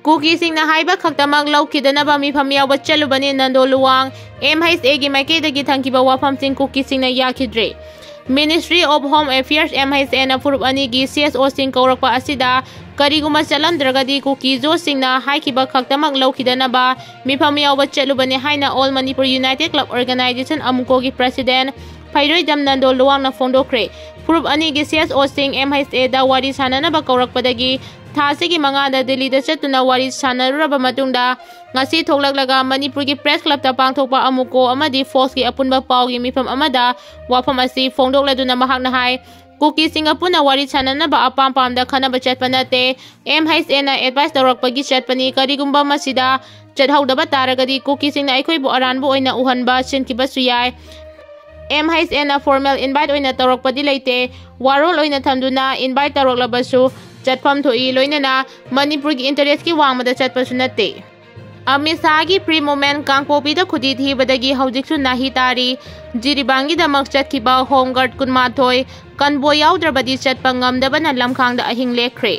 Kuki singna haiba khaktamak laukidanaba mipham yawa chalubani nando luwang MHA gi maikeda gi thangkiba wafam sing Kuki singna yakidre. Ministry of Home Affairs MHA na furup ani gi CSO sing kaurakpa asida kariguma chalamdragadi Kuki zo singna haikiba khaktamak laukidanaba mipham yawa chalubani haina All Manipur United Club Organization amuko gi president Pairoi dam nando luwang na fondokre. Furup ani gi CSO sing MHA da wari sananaba kaurakpadagi Thasigi mangada Delhi da chatuna wari sanaruraba matungda ngasi thoklaklaga Manipur gi press club ta pangthokpa amuko amadi force gi apunba pau gi mipham amada wafam asi fongdokladuna mahakna hai Kuki Singapuna wari sananaba apam-pam da khanaba chatpanate MHA na advice dorokpa gi chatpani karigumba masida chathawdaba taragadi Kuki singna aikhoibu aranbu oina uhanba chinkiba suyai MHA na formal invite oina torokpadi leite warol oina thamduna invite toroklabasu chatpam thoi loinana Manipur gi interest ki wangmada chatpasu nate Amisa gi pre-moment Kangpokpida khudi thibadagi haujiksu nahi tari jiribangi damak chatkiba homeguard kunmathoi kanboi yaudrabadi chatpa ngamdabana lamkhangda ahing lekhre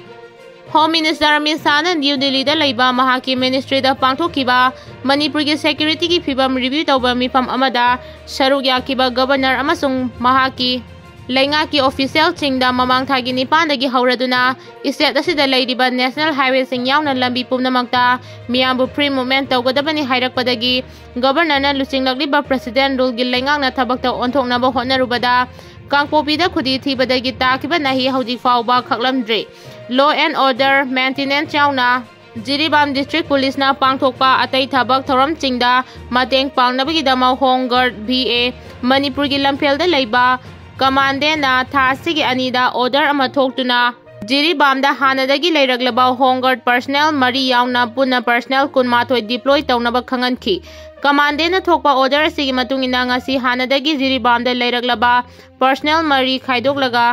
Home Minister Amisa na New Delhi da leiba mahaki ministry da pangthokkiba Manipur gi security gi phibam review tawba mipham amada saruk yakiba governor amasung mahaki Lenga ki official chingda mamang thagi nipan dagi hauraduna state asida leidiba national highway sing yauna lambi pumnamakta miyambu free movement tawgadabani hairakpadagi governor na lusinglakliba president rule gi lengang na thabakta onthoknaba hotnarubada Kangpokpida khudi thibadagi takiba nahi hauji fawba khaklamdre law and order maintenance yauna Jiribam district police na pangthokpa atai thabak thoram chingda mateng pangnabagi dama home guard VA Manipur gi lamphel da leiba Commandant na thasigi anida order ama thoktuna Jiribam da hanadagi leiraglaba home guard personnel mari yauna punna personnel kunmathoi deploy tawnaba khanganki Commandant na thokpa order sigi matungina ngasi hanadagi Jiribam da leiraglaba personnel mari khaidoklaga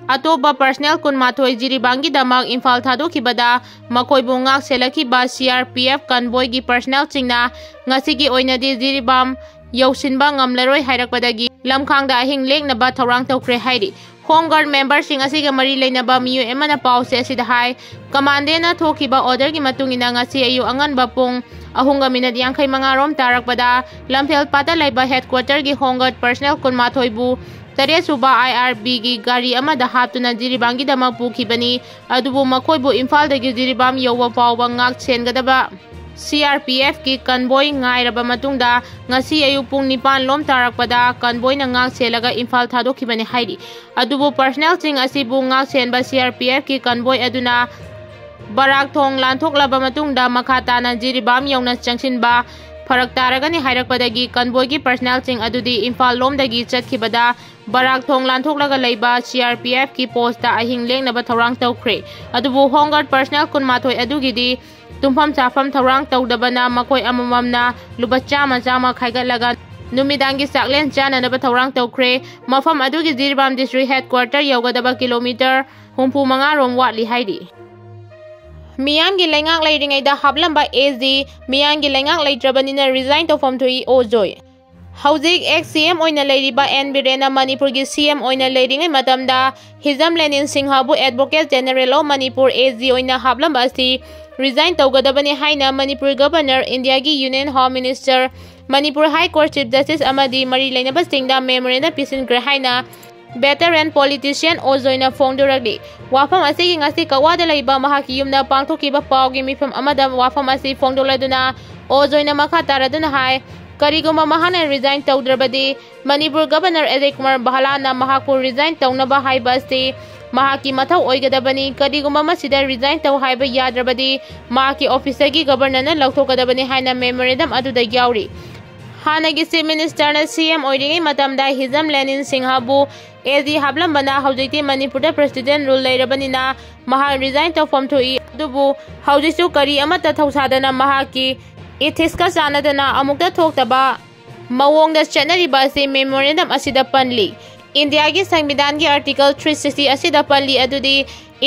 Atoba personnel kunmathoi Jiribangi damak Imphal thadokibada makoibu ngak selakiba CRPF convoy gi personnel chingna ngasigi oinadi Jiribam yausinba ngamlaroi hairakpadagi lamkhangda ahing leknaba thorang tawkre hairi home guard member sing asiga mari leinaba miyu emana pause asida hai commandant na thokiba order gi matungina ngasi ayu anganba pung ahunga minute 55 rom tarakpada lamphel pata laiba headquarter gi home guard personnel kunmathoibu Tare suba IRB gi gari amada haptuna Jiribangi dama pukhibani adubu makoibu Imphal dagi Jiribam yowa pawba ngak chengadaba CRPF ki convoy ngairaba matungda ngasi ayu pung 9 lom tarakpada convoy na ngak selaga Imphal thadokhibani hairi adubu personnel ching asibu ngak senba CRPF ki convoy aduna barak thong lanthoklaba matungda makhata na Jiribam yawna changsinba Farak taragani hairakpadagi convoy gi personnel ching adudi Imphal lom dagi chatkibada barak thong lanthoklaga leiba CRPF ki post ta ahing lengnaba thorang tawkhre adubu home guard personnel kunmathoi adugidi tumpham chafam thorang tawdabana makoi amamamna luba chama khaigatlaga numidangi saklen chananaba thorang tawkhre mafam adugi Jiribam district headquarter yogadaba kilometer 65 rom watli haidi Miyangi lengak leiringai da hablamba AZ miyangi lengak leitrabanina resign to form thui ojoi Hauzik ex CM oina leiriba N Birena Manipur gi CM oina leiringai matamda Hizam Lenin Singha bu Advocate General of Manipur AZ oina hablamba asi resign tawgadabani haina Manipur Governor India gi Union Home Minister Manipur High Court Chief Justice amadi mari leinaba singda memoranda pisin gra haina veteran politician ozoina fongduragdi wafam asigi ngasi kawada leiba mahaki yumna pangthokiba pawgi mipham amada wafam asi fongdoladuna ozoina makha taraduna hai kariguma mahana resign tawdrabadi Manipur Governor Ajay Kumar Bahala na mahakpu resign tawnaba haiba asi mahaki mathau oigadabani kariguma masida resign taw haiba yadrabadi mahaki officer gi governor na lauthokadabani haina memorandum aduda yauri Hanagi Chief Minister na CM oiringai matamda Hizam Lenin Singha bu AZ hablambana haujiti Manipur da president rule leirabanina maha resign tawfam thui adubu haujisu kari amata thausadana mahaki ethics ka sanadana amukta thoktaba mawongda chatnariba ase memorandum asida panli India gi Samvidhan gi article 360 asida panli adudi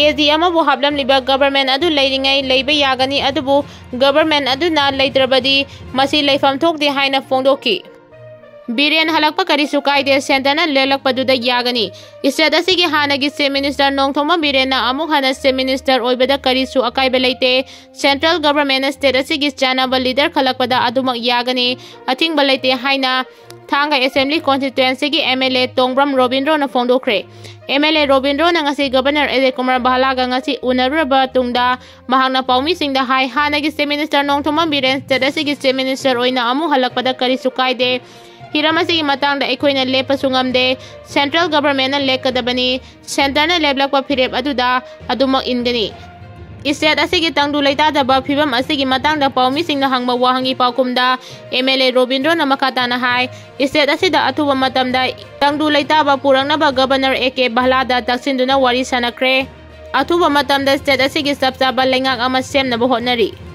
AZ amabu hablam liba government adu leiringai leiba yagani adubu government aduna leitrabadi masi leifam thokdi haina fongdoki Biren halakpa karisu kaide sentana lelakpaduda yagani. State asigi hanagi Chief Minister Nongthoma Biren na amuk hana Chief Minister oibada karisu akaiba leite. Central government state asigi chanaba leader khalakpada adumak yagani. Athingba leite haina Thanga Assembly constituency gi MLA Tongbram Robindro na fondokre. MLA Robindro na ngasi Governor Ede Kumar Bahalaga ngasi unaraba tungda mahangna paumi singda hai hanagi Chief Minister Nongthoma Biren state asigi Chief Minister oina amu halakpada karisu kaide. Hiramasi matang da ekoina lepa sungamde Central government na lekadabani center na leblakpa phirep aduda adumak ingani. State asigi tangdu leitadaba phibam asigi matang da paumi singna hangma wahangi paukumda MLA Robindro na makatana hai state asida athuba matamda tangdu leitaba purangnaba Governor AK Bahlada taksinduna wari sanakre athuba matamda state asigi sabsaba lengak ama semna hotnari.